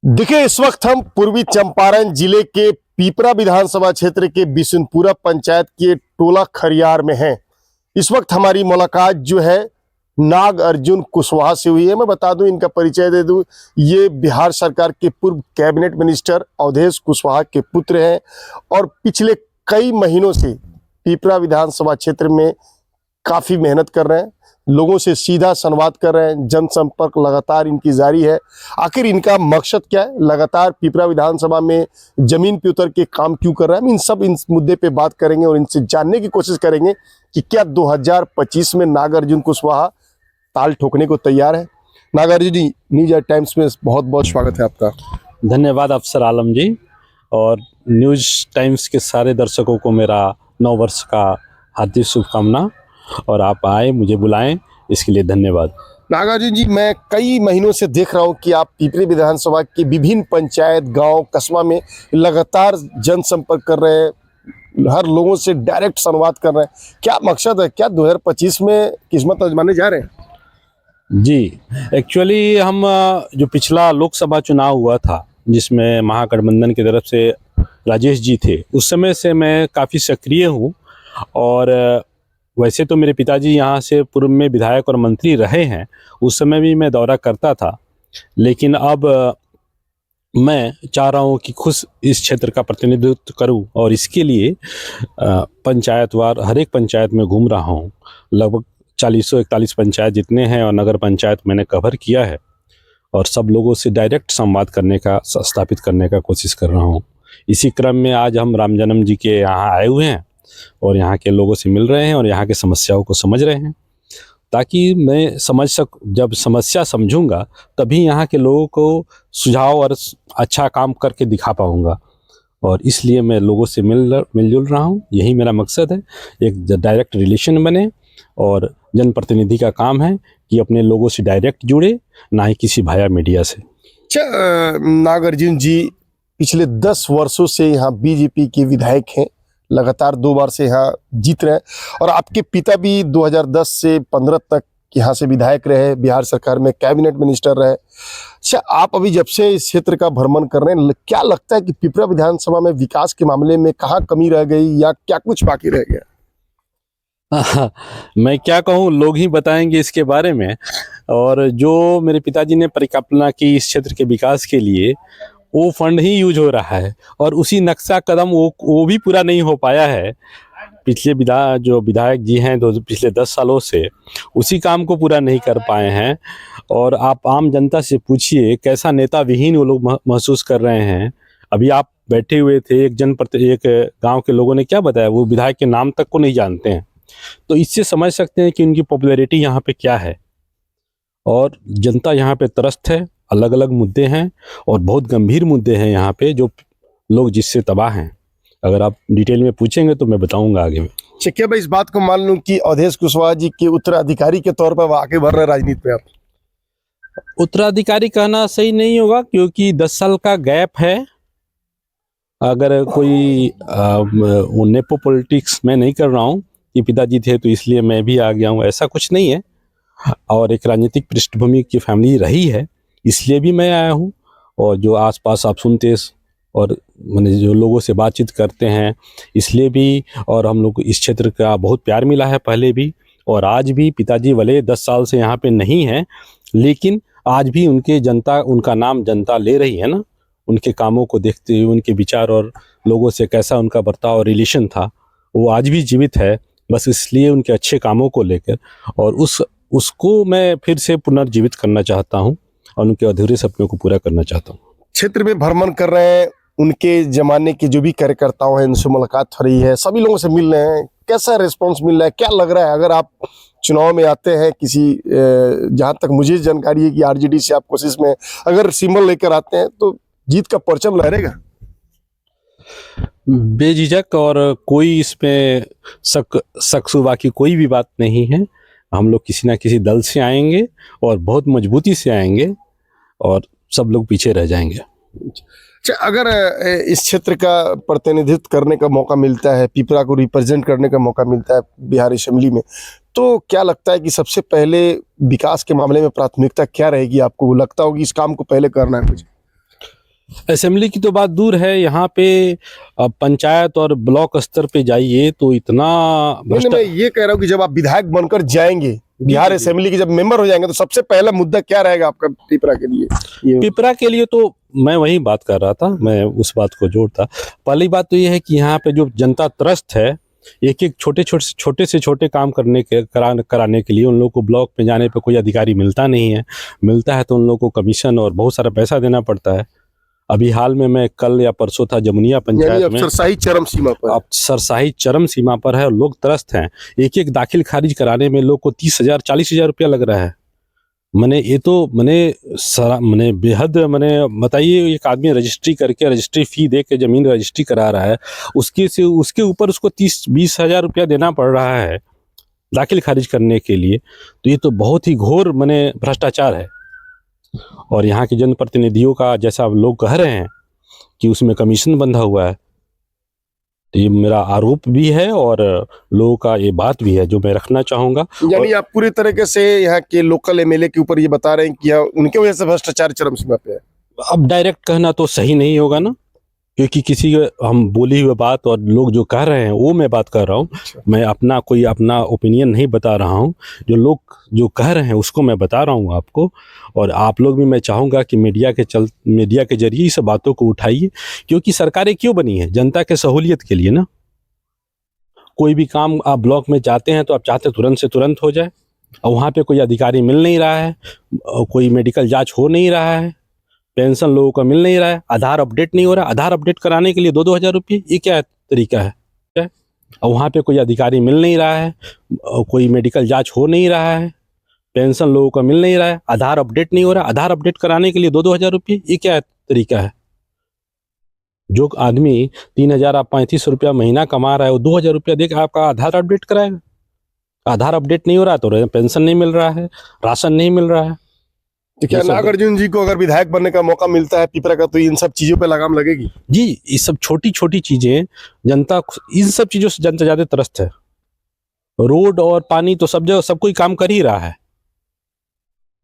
देखिए, इस वक्त हम पूर्वी चंपारण जिले के पीपरा विधानसभा क्षेत्र के बिशुनपुरा पंचायत के टोला खरियार में हैं। इस वक्त हमारी मुलाकात जो है नाग अर्जुन कुशवाहा से हुई है। मैं बता दूं, इनका परिचय दे दूं, ये बिहार सरकार के पूर्व कैबिनेट मिनिस्टर अवधेश कुशवाहा के पुत्र हैं और पिछले कई महीनों से पीपरा विधानसभा क्षेत्र में काफ़ी मेहनत कर रहे हैं, लोगों से सीधा संवाद कर रहे हैं, जनसंपर्क लगातार इनकी जारी है। आखिर इनका मकसद क्या है, लगातार पीपरा विधानसभा में जमीन पे उतर के काम क्यों कर रहा है, हम इन मुद्दे पे बात करेंगे और इनसे जानने की कोशिश करेंगे कि क्या 2025 में नाग अर्जुन कुशवाहा ताल ठोकने को तैयार है। नाग अर्जुन जी, न्यूज टाइम्स में बहुत बहुत स्वागत है आपका। धन्यवाद अफसर आलम जी, और न्यूज टाइम्स के सारे दर्शकों को मेरा नव वर्ष का हार्दिक शुभकामना, और आप आए, मुझे बुलाएं, इसके लिए धन्यवाद। नागार्जुन जी, मैं कई महीनों से देख रहा हूं कि आप पीपरी विधानसभा के विभिन्न पंचायत, गांव, कस्बा में लगातार जनसंपर्क कर रहे हैं, हर लोगों से डायरेक्ट संवाद कर रहे हैं। क्या मकसद है, क्या 2025 में किस्मत आजमाने जा रहे हैं? जी, एक्चुअली हम जो पिछला लोकसभा चुनाव हुआ था जिसमें महागठबंधन की तरफ से राजेश जी थे, उस समय से मैं काफ़ी सक्रिय हूँ। और वैसे तो मेरे पिताजी यहाँ से पूर्व में विधायक और मंत्री रहे हैं, उस समय भी मैं दौरा करता था, लेकिन अब मैं चाह रहा हूँ कि खुद इस क्षेत्र का प्रतिनिधित्व करूँ, और इसके लिए पंचायतवार हर एक पंचायत में घूम रहा हूँ। लगभग 40-41 पंचायत जितने हैं और नगर पंचायत मैंने कवर किया है, और सब लोगों से डायरेक्ट संवाद करने का, स्थापित करने का कोशिश कर रहा हूँ। इसी क्रम में आज हम राम जन्म जी के यहाँ आए हुए हैं और यहाँ के लोगों से मिल रहे हैं और यहाँ की समस्याओं को समझ रहे हैं, ताकि मैं समझ जब समस्या समझूंगा तभी यहाँ के लोगों को सुझाव और अच्छा काम करके दिखा पाऊंगा। और इसलिए मैं लोगों से मिलजुल रहा हूँ, यही मेरा मकसद है। एक डायरेक्ट रिलेशन बने, और जनप्रतिनिधि का काम है कि अपने लोगों से डायरेक्ट जुड़े, ना ही किसी भाया मीडिया से। अच्छा, नागार्जुन जी पिछले 10 वर्षों से यहाँ बीजेपी के विधायक हैं, लगातार 2 बार से यहाँ जीत रहे हैं, और आपके पिता भी 2010 से 15 तक यहाँ से विधायक रहे, बिहार सरकार में कैबिनेट मिनिस्टर रहे। अच्छा, आप अभी जब से इस क्षेत्र का भ्रमण कर रहे हैं, क्या लगता है कि पीपरा विधानसभा में विकास के मामले में कहाँ कमी रह गई या क्या कुछ बाकी रह गया? मैं क्या कहूँ, लोग ही बताएंगे इसके बारे में। और जो मेरे पिताजी ने परिकल्पना की इस क्षेत्र के विकास के लिए, वो फंड ही यूज हो रहा है, और उसी नक्शा कदम वो भी पूरा नहीं हो पाया है। पिछले जो विधायक जी हैं पिछले 10 सालों से उसी काम को पूरा नहीं कर पाए हैं। और आप आम जनता से पूछिए, कैसा नेता विहीन वो लोग महसूस कर रहे हैं। अभी आप बैठे हुए थे, एक गांव के लोगों ने क्या बताया, वो विधायक के नाम तक को नहीं जानते हैं। तो इससे समझ सकते हैं कि उनकी पॉपुलैरिटी यहाँ पे क्या है। और जनता यहाँ पे त्रस्त है, अलग अलग मुद्दे हैं और बहुत गंभीर मुद्दे हैं यहाँ पे, जो लोग जिससे तबाह हैं। अगर आप डिटेल में पूछेंगे तो मैं बताऊंगा आगे में। क्या मैं इस बात को मान लूं कि अवधेश कुशवाहा जी के उत्तराधिकारी के तौर पर आगे बढ़ रहे राजनीति में? आप उत्तराधिकारी कहना सही नहीं होगा, क्योंकि 10 साल का गैप है। अगर कोई नेपो पॉलिटिक्स मैं नहीं कर रहा हूँ कि पिताजी थे तो इसलिए मैं भी आ गया हूँ, ऐसा कुछ नहीं है। और एक राजनीतिक पृष्ठभूमि की फैमिली रही है, इसलिए भी मैं आया हूँ। और जो आसपास आप सुनते और मैंने जो लोगों से बातचीत करते हैं, इसलिए भी। और हम लोग को इस क्षेत्र का बहुत प्यार मिला है पहले भी और आज भी। पिताजी भले 10 साल से यहाँ पे नहीं हैं, लेकिन आज भी उनका नाम जनता ले रही है ना। उनके कामों को देखते हुए, उनके विचार और लोगों से कैसा उनका बर्ताव और रिलेशन था, वो आज भी जीवित है। बस इसलिए उनके अच्छे कामों को लेकर, और उसको मैं फिर से पुनर्जीवित करना चाहता हूँ और उनके अधूरे सपनों को पूरा करना चाहता हूँ। क्षेत्र में भ्रमण कर रहे हैं, उनके जमाने के जो भी कार्यकर्ताओं हैं उनसे मुलाकात हो रही है, सभी लोगों से मिल रहे हैं, कैसा रिस्पांस मिल रहा है, क्या लग रहा है? अगर आप चुनाव में आते हैं किसी, जहाँ तक मुझे जानकारी है कि आरजेडी से आप कोशिश में अगर सिंबल लेकर आते हैं तो जीत का परचम लहरेगा? बेझिझक, और कोई इसमें शक शुबा की कोई भी बात नहीं है। हम लोग किसी ना किसी दल से आएंगे और बहुत मजबूती से आएंगे, और सब लोग पीछे रह जाएंगे। अच्छा, अगर इस क्षेत्र का प्रतिनिधित्व करने का मौका मिलता है, पीपरा को रिप्रेजेंट करने का मौका मिलता है बिहार असेंबली में, तो क्या लगता है कि सबसे पहले विकास के मामले में प्राथमिकता क्या रहेगी? आपको लगता होगी इस काम को पहले करना है मुझे? असेंबली की तो बात दूर है, यहाँ पे पंचायत और ब्लॉक स्तर पे जाइए तो इतना नहीं, मैं ये कह रहा हूँ कि जब आप विधायक बनकर जाएंगे बिहार जी। असेंबली के जब मेंबर हो जाएंगे तो सबसे पहला मुद्दा क्या रहेगा आपका पिपरा के लिए? ये पिपरा के लिए तो मैं वही बात कर रहा था, मैं उस बात को जोड़ता। पहली बात तो ये है कि यहाँ पे जो जनता त्रस्त है, एक एक छोटे से छोटे काम कराने के लिए उन लोगों को ब्लॉक में जाने पे कोई अधिकारी मिलता नहीं है। मिलता है तो उन लोगों को कमीशन और बहुत सारा पैसा देना पड़ता है। अभी हाल में मैं कल या परसों था जमुनिया यानी पंचायत में, अफसरशाही चरम सीमा पर। अब सरसाही चरम सीमा पर है और लोग त्रस्त हैं। एक एक दाखिल खारिज कराने में लोग को 30,000 40,000 रुपया लग रहा है। मैंने ये तो मैंने बेहद बताइए, एक आदमी रजिस्ट्री करके रजिस्ट्री फी दे के जमीन रजिस्ट्री करा रहा है, उसके ऊपर उसको 30-20 हज़ार रुपया देना पड़ रहा है दाखिल खारिज करने के लिए। तो ये तो बहुत ही घोर भ्रष्टाचार है। और यहाँ के जनप्रतिनिधियों का जैसा लोग कह रहे हैं कि उसमें कमीशन बंधा हुआ है, तो ये मेरा आरोप भी है और लोगों का ये बात भी है जो मैं रखना चाहूँगा। यानी आप पूरी तरीके से यहाँ के लोकल एमएलए के ऊपर ये बता रहे हैं कि उनके वजह से भ्रष्टाचार चरम सीमा पे है। अब डायरेक्ट कहना तो सही नहीं होगा ना, क्योंकि किसी हम बोली हुई बात और लोग जो कह रहे हैं वो मैं बात कर रहा हूँ। मैं अपना ओपिनियन नहीं बता रहा हूँ, जो लोग जो कह रहे हैं उसको मैं बता रहा हूँ आपको। और आप लोग भी, मैं चाहूँगा कि मीडिया के जरिए इस बातों को उठाइए, क्योंकि सरकारें क्यों बनी है? जनता के सहूलियत के लिए ना। कोई भी काम आप ब्लॉक में जाते हैं तो आप चाहते तुरंत से तुरंत हो जाए, और वहाँ पे कोई अधिकारी मिल नहीं रहा है, कोई मेडिकल जाँच हो नहीं रहा है, पेंशन लोगों को मिल नहीं रहा है, आधार अपडेट नहीं हो रहा है। आधार अपडेट कराने के लिए 2-2 हज़ार रुपये, ये क्या तरीका है? और वहाँ पे कोई अधिकारी मिल नहीं रहा है, कोई मेडिकल जांच हो नहीं रहा है, पेंशन लोगों को मिल नहीं रहा है, आधार अपडेट नहीं हो रहा है। आधार अपडेट कराने के लिए 2-2 हज़ार रुपये, ये क्या तरीका है? जो आदमी 3,035 रुपया महीना कमा रहा है, वो 2,000 रुपया देकर आपका आधार अपडेट कराएगा? आधार अपडेट नहीं हो रहा तो पेंशन नहीं मिल रहा है, राशन नहीं मिल रहा है। तो क्या नागार्जुन जी को अगर विधायक बनने का मौका मिलता है पिपरा का, तो इन सब चीजों पे लगाम लगेगी? जी, ये सब छोटी छोटी चीजें, इन सब चीजों से जनता ज्यादा त्रस्त है। रोड और पानी तो सब जगह सब कोई काम कर ही रहा है,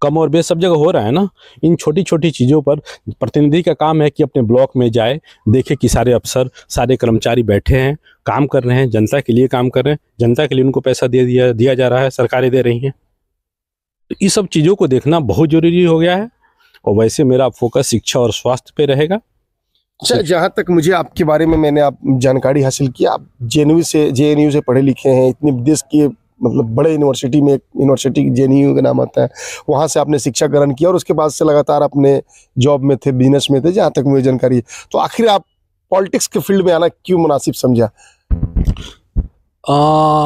कम और बेश सब जगह हो रहा है ना। इन छोटी छोटी चीज़ों पर प्रतिनिधि का काम है कि अपने ब्लॉक में जाए, देखे कि सारे अफसर सारे कर्मचारी बैठे हैं, काम कर रहे हैं, जनता के लिए काम कर रहे हैं, जनता के लिए उनको पैसा दिया जा रहा है, सरकारें दे रही हैं। तो इस सब चीज़ों को देखना बहुत जरूरी हो गया है। और वैसे मेरा फोकस शिक्षा और स्वास्थ्य पे रहेगा। अच्छा, जहाँ तक मुझे आपके बारे में मैंने आप जानकारी हासिल की, आप जेएनयू से पढ़े लिखे हैं, इतने देश के मतलब बड़े यूनिवर्सिटी में, एक यूनिवर्सिटी जेएनयू का नाम आता है, वहाँ से आपने शिक्षा ग्रहण किया और उसके बाद से लगातार अपने जॉब में थे, बिजनेस में थे, जहाँ तक मुझे जानकारी है। तो आखिर आप पॉलिटिक्स के फील्ड में आना क्यों मुनासिब समझा?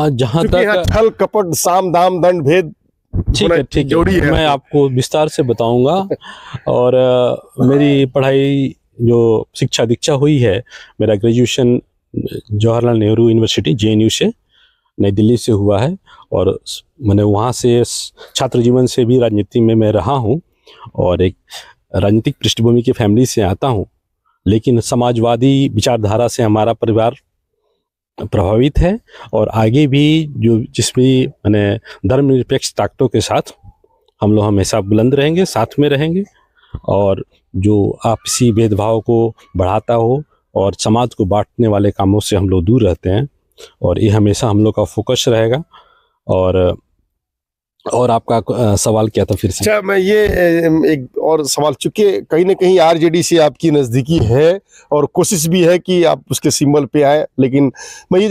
जहाँ तक छल कपट साम दाम दंड भेद, ठीक है, मैं आपको विस्तार से बताऊंगा। और मेरी पढ़ाई जो शिक्षा दीक्षा हुई है, मेरा graduation Jawaharlal Nehru university JNU से नई दिल्ली से हुआ है। और मैंने वहाँ से छात्र जीवन से भी राजनीति में मैं रहा हूँ और एक राजनीतिक पृष्ठभूमि की फैमिली से आता हूँ, लेकिन समाजवादी विचारधारा से हमारा परिवार प्रभावित है। और आगे भी जिस भी धर्मनिरपेक्ष ताकतों के साथ हम लोग हमेशा बुलंद रहेंगे, साथ में रहेंगे, और जो आपसी भेदभाव को बढ़ाता हो और समाज को बांटने वाले कामों से हम लोग दूर रहते हैं। और ये हमेशा हम लोग का फोकस रहेगा। और आपका सवाल क्या था फिर से? अच्छा, मैं ये एक और सवाल, चूंकि कहीं ना कहीं आरजेडी से आपकी नज़दीकी है और कोशिश भी है कि आप उसके सिंबल पे आए, लेकिन मैं ये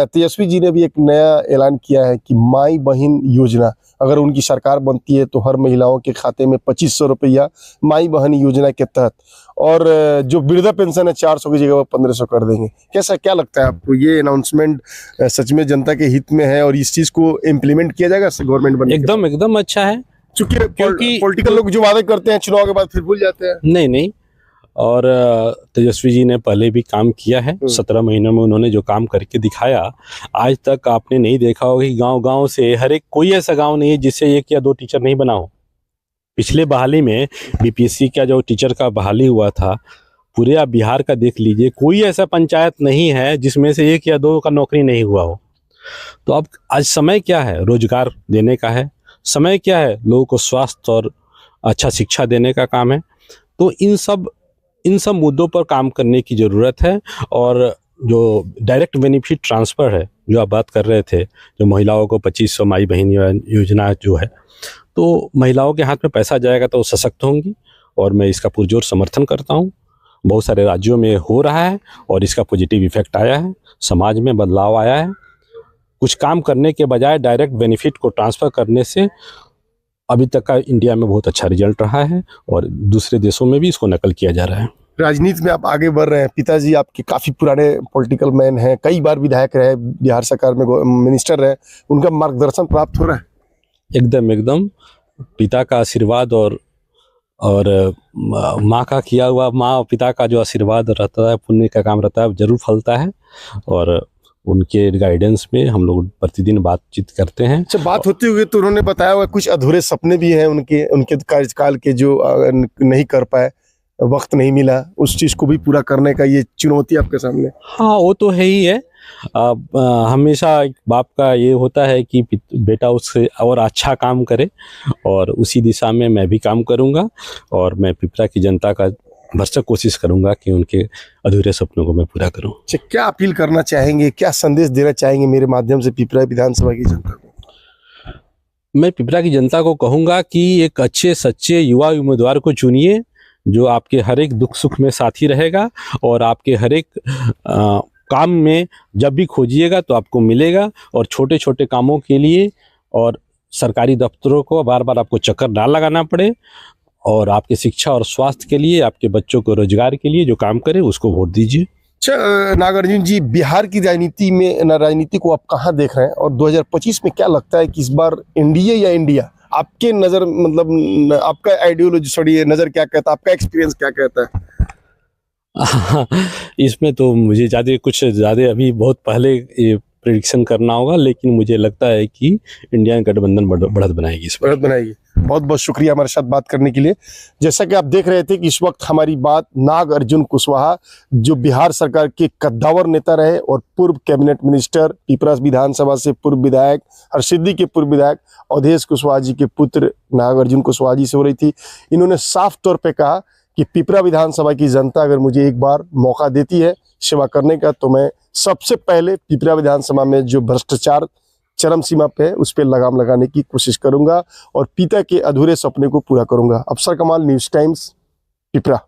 तेजस्वी जी ने भी एक नया ऐलान किया है कि माई बहन योजना, अगर उनकी सरकार बनती है तो हर महिलाओं के खाते में 2,500 रुपया माई बहन योजना के तहत, और जो वृद्धा पेंशन है 400 की जगह 1,500 कर देंगे। क्या लगता है आपको, ये अनाउंसमेंट सच में जनता के हित में है और इस चीज़ को इम्प्लीमेंट किया जाएगा गवर्नमेंट बनने के बाद? एकदम अच्छा है, क्योंकि पॉलिटिकल लोग जो वादे करते हैं चुनाव के बाद फिर भूल जाते हैं। नहीं, और तेजस्वी जी ने पहले भी काम किया है। 17 महीनों में उन्होंने जो काम करके दिखाया, आज तक आपने नहीं देखा होगा कि गांव-गांव से हर एक कोई ऐसा गांव नहीं है जिससे 1 या 2 टीचर नहीं बना हो। पिछले बहाली में बीपीएससी का जो टीचर का बहाली हुआ था, पूरे आप बिहार का देख लीजिए, कोई ऐसा पंचायत नहीं है जिसमें से 1 या 2 का नौकरी नहीं हुआ हो। तो अब आज समय क्या है? रोजगार देने का है। समय क्या है? लोगों को स्वास्थ्य और अच्छा शिक्षा देने का काम है। तो इन सब इन सब मुद्दों पर काम करने की ज़रूरत है। और जो डायरेक्ट बेनिफिट ट्रांसफ़र है जो आप बात कर रहे थे, जो महिलाओं को 2500 माई बहन योजना जो है, तो महिलाओं के हाथ में पैसा जाएगा तो वो सशक्त होंगी, और मैं इसका पुरजोर समर्थन करता हूँ। बहुत सारे राज्यों में हो रहा है और इसका पॉजिटिव इफेक्ट आया है, समाज में बदलाव आया है। कुछ काम करने के बजाय डायरेक्ट बेनिफिट को ट्रांसफ़र करने से अभी तक का इंडिया में बहुत अच्छा रिजल्ट रहा है, और दूसरे देशों में भी इसको नकल किया जा रहा है। राजनीति में आप आगे बढ़ रहे हैं, पिताजी आपके काफी पुराने पॉलिटिकल मैन हैं, कई बार विधायक रहे, बिहार सरकार में मिनिस्टर रहे, उनका मार्गदर्शन प्राप्त हो रहा है? एकदम पिता का आशीर्वाद और माँ का किया हुआ, माँ और पिता का जो आशीर्वाद रहता है, पुण्य का काम रहता है, जरूर फलता है। और उनके गाइडेंस में हम लोग प्रतिदिन बातचीत करते हैं। अच्छा, बात होती हुई तो उन्होंने बताया हुआ कुछ अधूरे सपने भी हैं उनके कार्यकाल के, जो नहीं कर पाए, वक्त नहीं मिला, उस चीज को भी पूरा करने का ये चुनौती आपके सामने। हाँ, वो तो है ही है। हमेशा एक बाप का ये होता है कि बेटा उससे और अच्छा काम करे, और उसी दिशा में मैं भी काम करूंगा, और मैं पिपरा की जनता का भरसक कोशिश करूंगा कि उनके अधूरे सपनों को मैं पूरा करूं। अच्छा, क्या अपील करना चाहेंगे, क्या संदेश देना चाहेंगे मेरे माध्यम से पिपरा विधानसभा की जनता को? मैं पिपरा की जनता को कहूँगा कि एक अच्छे सच्चे युवा उम्मीदवार को चुनिए, जो आपके हर एक दुख सुख में साथी रहेगा, और आपके हर एक काम में जब भी खोजिएगा तो आपको मिलेगा। और छोटे छोटे कामों के लिए और सरकारी दफ्तरों को बार बार आपको चक्कर ना लगाना पड़े, और आपकी शिक्षा और स्वास्थ्य के लिए, आपके बच्चों को रोजगार के लिए जो काम करे उसको वोट दीजिए। अच्छा नागार्जुन जी, बिहार की राजनीति को आप कहाँ देख रहे हैं, और 2025 में क्या लगता है कि इस बार एनडीए या इंडिया, आपके नज़र, मतलब आपका आइडियोलॉजी, सॉरी, नज़र क्या कहता है, आपका एक्सपीरियंस क्या कहता है? इसमें तो मुझे ज़्यादा अभी बहुत पहले ये प्रेडिक्शन करना होगा, लेकिन मुझे लगता है कि इंडिया गठबंधन बढ़त बनाएगी, इस बढ़त बनाएगी। बहुत बहुत शुक्रिया हमारे साथ बात करने के लिए। जैसा कि आप देख रहे थे कि इस वक्त हमारी बात नागार्जुन कुशवाहा, जो बिहार सरकार के कद्दावर नेता रहे और पूर्व कैबिनेट मिनिस्टर, पिपरा विधानसभा से पूर्व विधायक, हरसिद्धि के पूर्व विधायक अवधेश कुशवाहा जी के पुत्र नागार्जुन कुशवाहा जी से हो रही थी। इन्होंने साफ तौर पर कहा कि पिपरा विधानसभा की जनता अगर मुझे एक बार मौका देती है सेवा करने का, तो मैं सबसे पहले पिपरा विधानसभा में जो भ्रष्टाचार चरम सीमा पे है उस पर लगाम लगाने की कोशिश करूंगा, और पिता के अधूरे सपने को पूरा करूंगा। अफसर कमाल, न्यूज़ टाइम्स, पिपरा।